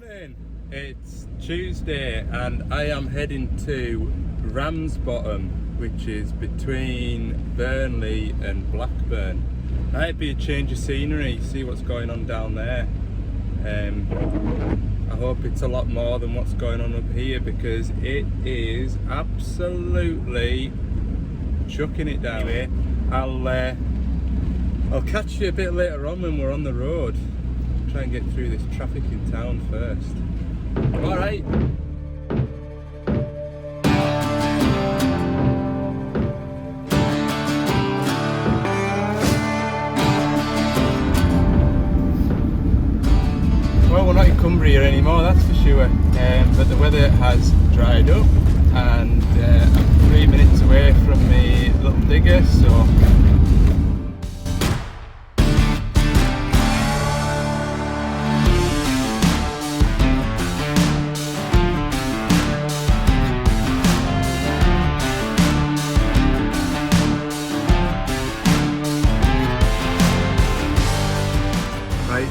Morning. It's Tuesday and I am heading to Ramsbottom, which is between Burnley and Blackburn. Might be a change of scenery, see what's going on down there. I hope it's a lot more than what's going on up here, because it is absolutely chucking it down here. I'll catch you a bit later on when we're on the road. Try and get through this traffic in town first. All right. Well, we're not in Cumbria anymore, that's for sure. But the weather has dried up, and I'm 3 minutes away from the little digger, so.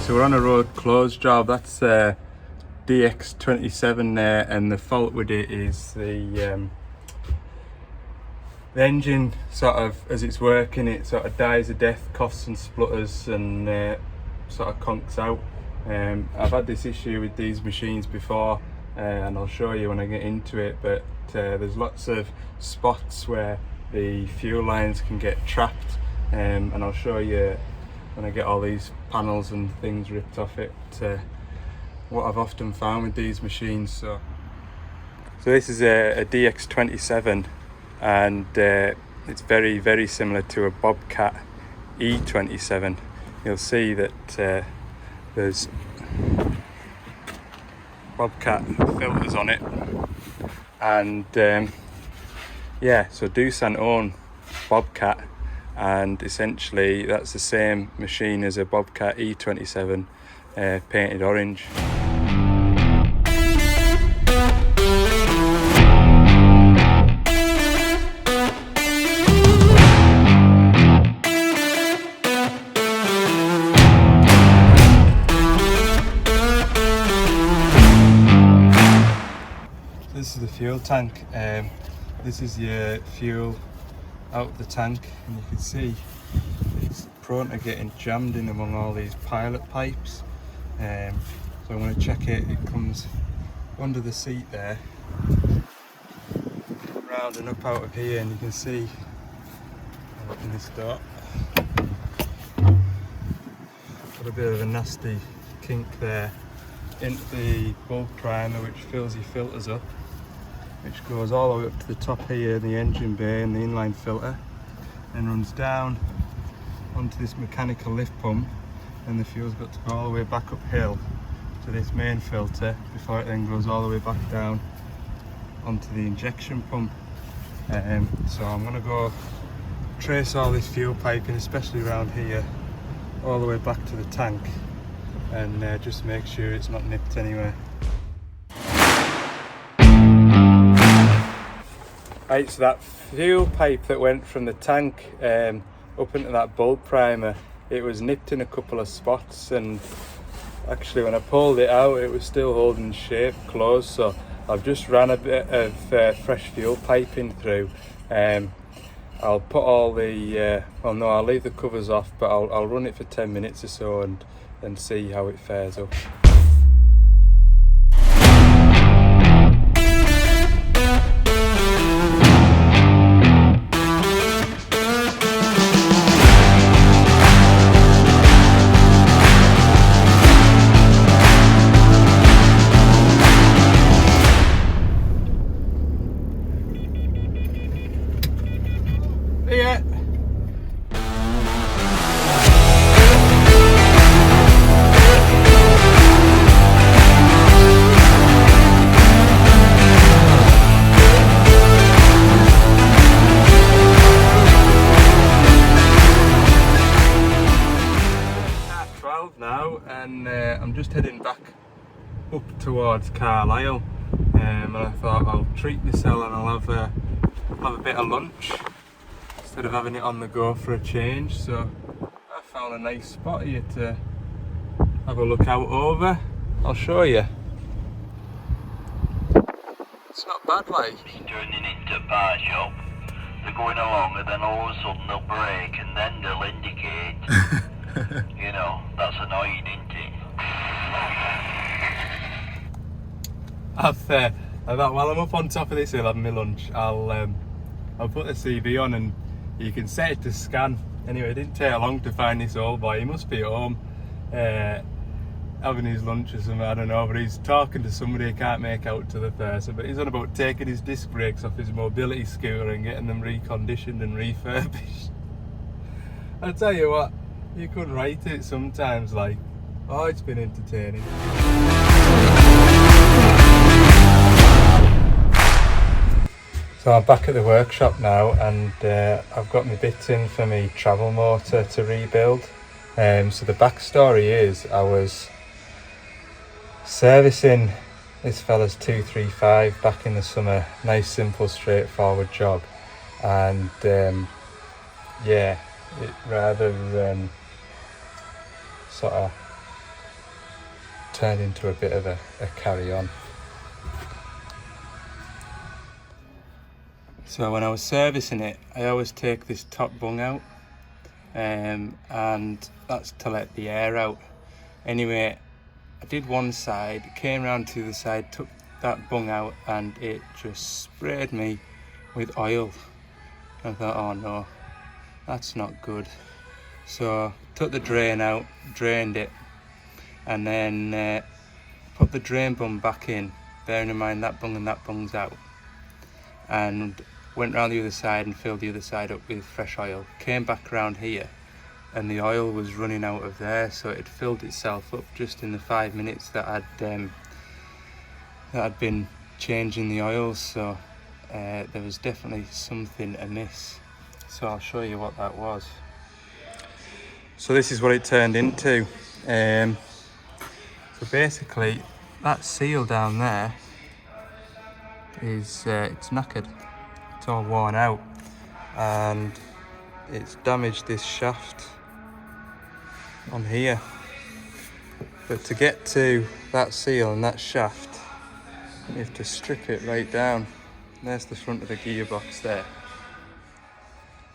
So we're on a road closed job. That's DX27 there, and the fault with it is the engine sort of, as it's working, it sort of dies a death, coughs and splutters, and sort of conks out. I've had this issue with these machines before, and I'll show you when I get into it, but there's lots of spots where the fuel lines can get trapped, and I'll show you when I get all these panels and things ripped off it, what I've often found with these machines. So this is a DX27, and it's very, very similar to a Bobcat E27. You'll see that there's Bobcat filters on it, and yeah, so Doosan own Bobcat, and essentially that's the same machine as a Bobcat E27 painted orange. This is the fuel tank. This is your fuel out of the tank, and you can see it's prone to getting jammed in among all these pilot pipes. So I'm going to check it. It comes under the seat there, round and up out of here, and you can see, I'll open this door, got a bit of a nasty kink there into the bulb primer, which fills your filters up, which goes all the way up to the top here, the engine bay and the inline filter, and runs down onto this mechanical lift pump, and the fuel's got to go all the way back uphill to this main filter before it then goes all the way back down onto the injection pump. So I'm going to go trace all this fuel piping, especially around here, all the way back to the tank, and just make sure it's not nipped anywhere. Right, so that fuel pipe that went from the tank up into that bulb primer, it was nipped in a couple of spots, and actually when I pulled it out it was still holding shape closed, so I've just ran a bit of fresh fuel piping through. I'll put all the, well no, I'll leave the covers off, but I'll run it for 10 minutes or so and see how it fares up. Yeah. Now, and I'm just heading back up towards Carlisle, and I thought I'll treat myself and I'll have a bit of lunch instead of having it on the go for a change. So I found a nice spot here to have a look out over. I'll show you. It's not bad, like. It's turning into a bar shop. They're going along and then all of a sudden they'll brake and then they'll indicate. You know, that's annoying, isn't it? I thought, while I'm up on top of this hill having my lunch, I'll put the CV on and you can set it to scan. Anyway, it didn't take long to find this old boy. He must be at home having his lunch or something, I don't know, but he's talking to somebody. He can't make out to the person, but he's on about taking his disc brakes off his mobility scooter and getting them reconditioned and refurbished. I tell you what, you could write it sometimes like, oh, it's been entertaining. So I'm back at the workshop now, and I've got my bits in for my travel motor to rebuild. So the backstory is I was servicing this fella's 235 back in the summer. Nice, simple, straightforward job, and yeah, it rather sort of turned into a bit of a carry-on. So when I was servicing it, I always take this top bung out, and that's to let the air out. Anyway, I did one side, came round to the other side, took that bung out, and it just sprayed me with oil. I thought, oh no, that's not good. So took the drain out, drained it, and then put the drain bung back in, bearing in mind that bung and that bung's out, and went round the other side and filled the other side up with fresh oil. Came back around here and the oil was running out of there, so it filled itself up just in the 5 minutes that I'd been changing the oil. So there was definitely something amiss. So I'll show you what that was. So this is what it turned into. So basically that seal down there is it's knackered. It's all worn out and it's damaged this shaft on here. But to get to that seal and that shaft, you have to strip it right down. There's the front of the gearbox there.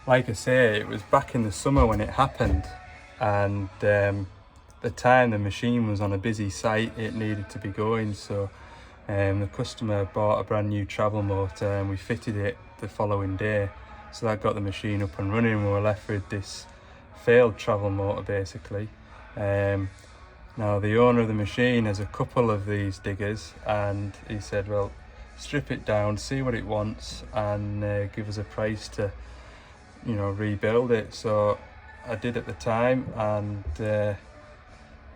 Like I say, it was back in the summer when it happened, and the time the machine was on a busy site, it needed to be going. So the customer bought a brand new travel motor and we fitted it the following day. So that got the machine up and running. We were left with this failed travel motor basically. Now the owner of the machine has a couple of these diggers, and he said, well, strip it down, see what it wants, and give us a price to, you know, rebuild it. So I did at the time, and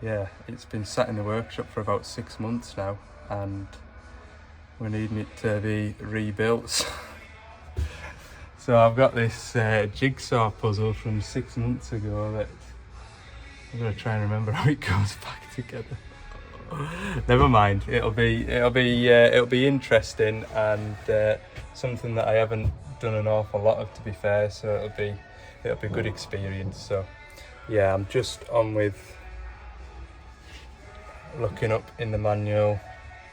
yeah, it's been sat in the workshop for about 6 months now, and we're needing it to be rebuilt. So I've got this jigsaw puzzle from 6 months ago that I'm gonna try and remember how it goes back together. Never mind. It'll be interesting, and something that I haven't done an awful lot of, to be fair. So it'll be good experience. So yeah, I'm just on with looking up in the manual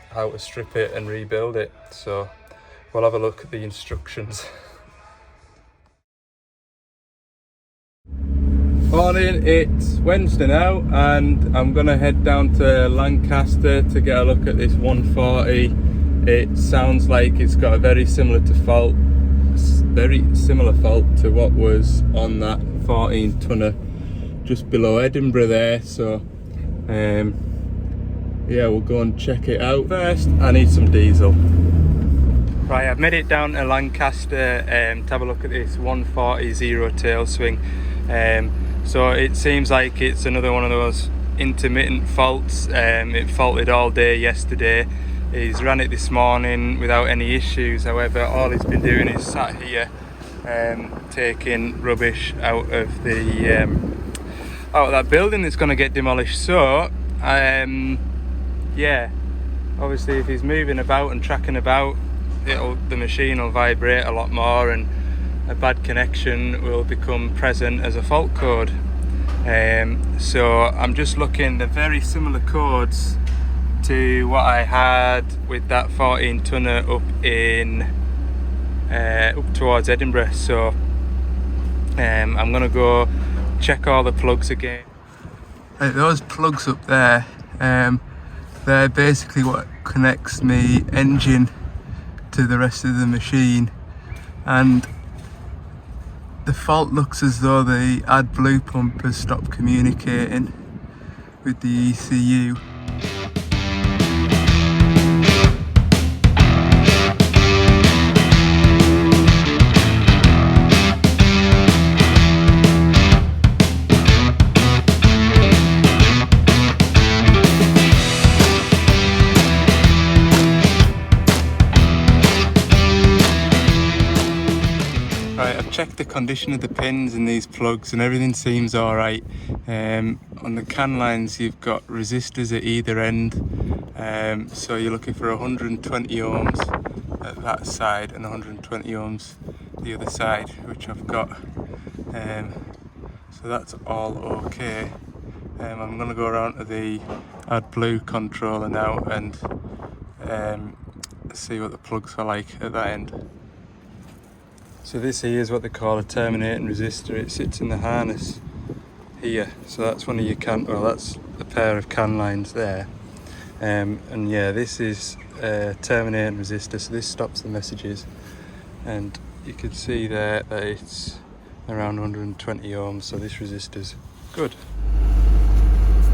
how to strip it and rebuild it. So we'll have a look at the instructions. Morning, it's Wednesday now, and I'm gonna head down to Lancaster to get a look at this 140. It sounds like it's got a very similar fault to what was on that 14 tonner just below Edinburgh there. So yeah, we'll go and check it out. First, I need some diesel. Right, I've made it down to Lancaster to have a look at this 140 zero tail swing. So it seems like it's another one of those intermittent faults. It faulted all day yesterday. He's ran it this morning without any issues. However, all he's been doing is sat here taking rubbish out of the out of that building that's going to get demolished. So yeah, obviously if he's moving about and tracking about, the machine will vibrate a lot more, and a bad connection will become present as a fault code. So I'm just looking, they're very similar codes to what I had with that 14 tonner up in up towards Edinburgh, so I'm gonna go check all the plugs again. Those plugs up there, they're basically what connects me engine to the rest of the machine, and the fault looks as though the AdBlue pump has stopped communicating with the ECU. Right, I've checked the condition of the pins in these plugs and everything seems alright. On the can lines you've got resistors at either end, so you're looking for 120 ohms at that side and 120 ohms the other side, which I've got. So that's all okay. I'm going to go around to the AdBlue controller now and see what the plugs are like at that end. So this here is what they call a terminating resistor. It sits in the harness here. So that's one of your that's a pair of can lines there. And yeah, this is a terminating resistor, so this stops the messages. And you can see there that it's around 120 ohms, so this resistor's good.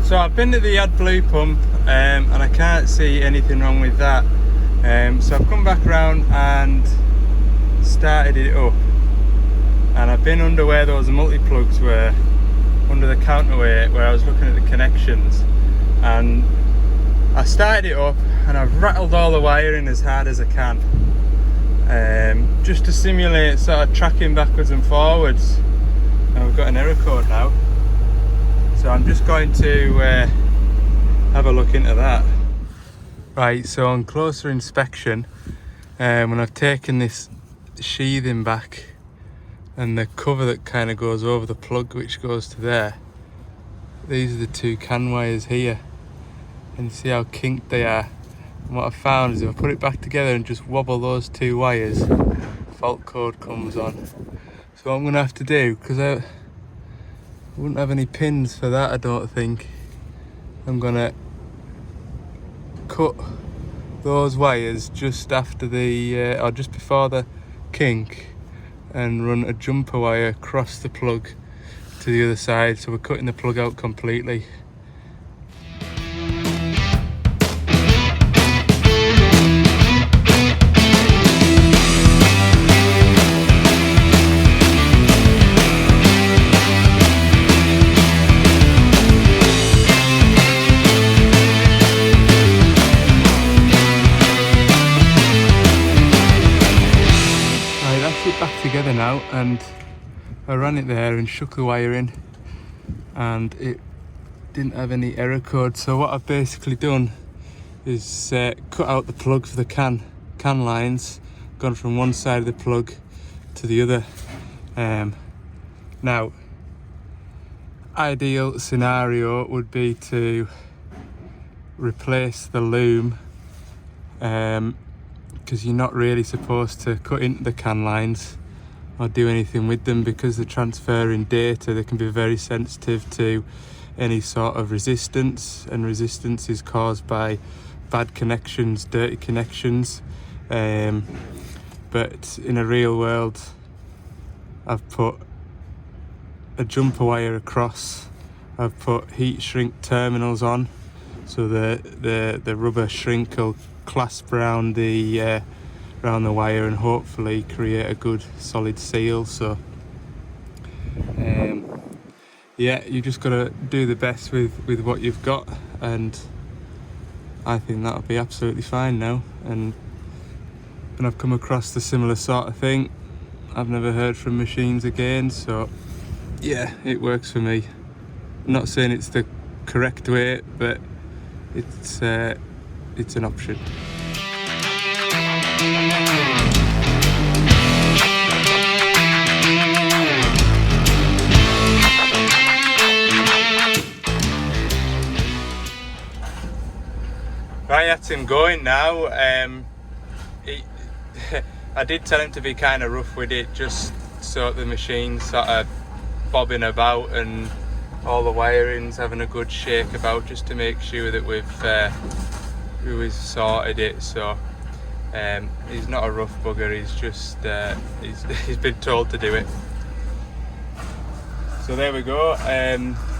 So I've been to the AdBlue pump and I can't see anything wrong with that. So I've come back around and started it up, and I've been under where those multi-plugs were, under the counterweight where I was looking at the connections, and I started it up and I've rattled all the wiring as hard as I can, just to simulate sort of tracking backwards and forwards, and we've got an error code now, so I'm just going to have a look into that. Right, so on closer inspection, when I've taken this sheathing back and the cover that kind of goes over the plug which goes to there, these are the two can wires here, and you see how kinked they are. And what I've found is if I put it back together and just wobble those two wires, fault code comes on. So what I'm going to have to do, because I wouldn't have any pins for that I don't think, I'm going to cut those wires just after the or just before the kink and run a jumper wire across the plug to the other side, so we're cutting the plug out completely. Back together now, and I ran it there and shook the wire in and it didn't have any error code. So what I've basically done is cut out the plug for the can lines, gone from one side of the plug to the other. Now, ideal scenario would be to replace the loom, because you're not really supposed to cut into the can lines or do anything with them, because they're transferring data. They can be very sensitive to any sort of resistance, and resistance is caused by bad connections, dirty connections. But in a real world, I've put a jumper wire across, I've put heat shrink terminals on, so the rubber shrink will clasp around the wire and hopefully create a good solid seal. So yeah, you just got to do the best with what you've got, and I think that'll be absolutely fine now. And I've come across the similar sort of thing, I've never heard from machines again, so yeah, it works for me. I'm not saying it's the correct way, but it's an option. Right, that's him going now. I did tell him to be kind of rough with it, just so the machine's sort of bobbing about and all the wiring's having a good shake about, just to make sure that we've sorted it. So he's not a rough bugger, he's just he's been told to do it. So there we go,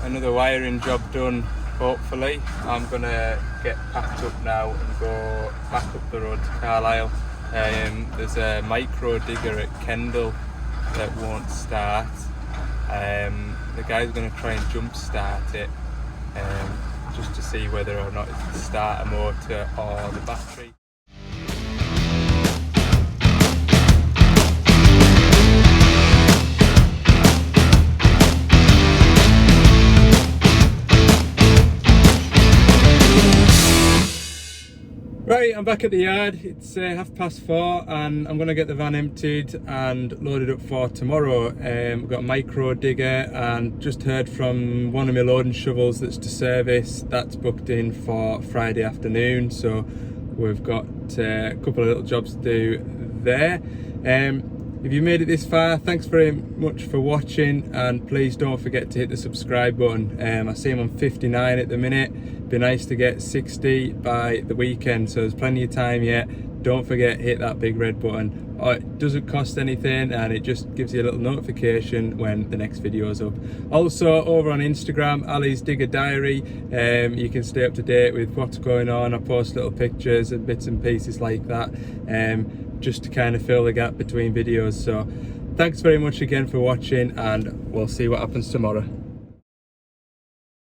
another wiring job done. Hopefully I'm gonna get packed up now and go back up the road to Carlisle. There's a micro digger at Kendal that won't start. The guy's going to try and jump start it, just to see whether or not it's the starter motor or the battery. Right, I'm back at the yard. It's 4:30 and I'm going to get the van emptied and loaded up for tomorrow. We've got a micro digger and just heard from one of my loading shovels that's to service. That's booked in for Friday afternoon, so we've got a couple of little jobs to do there. If you made it this far, thanks very much for watching, and please don't forget to hit the subscribe button. I see I'm on 59 at the minute. Be nice to get 60 by the weekend, so there's plenty of time yet. Don't forget, hit that big red button. It doesn't cost anything and it just gives you a little notification when the next video is up. Also over on Instagram, Ali's Digger Diary, you can stay up to date with what's going on. I post little pictures and bits and pieces like that, just to kind of fill the gap between videos. So thanks very much again for watching, and we'll see what happens tomorrow.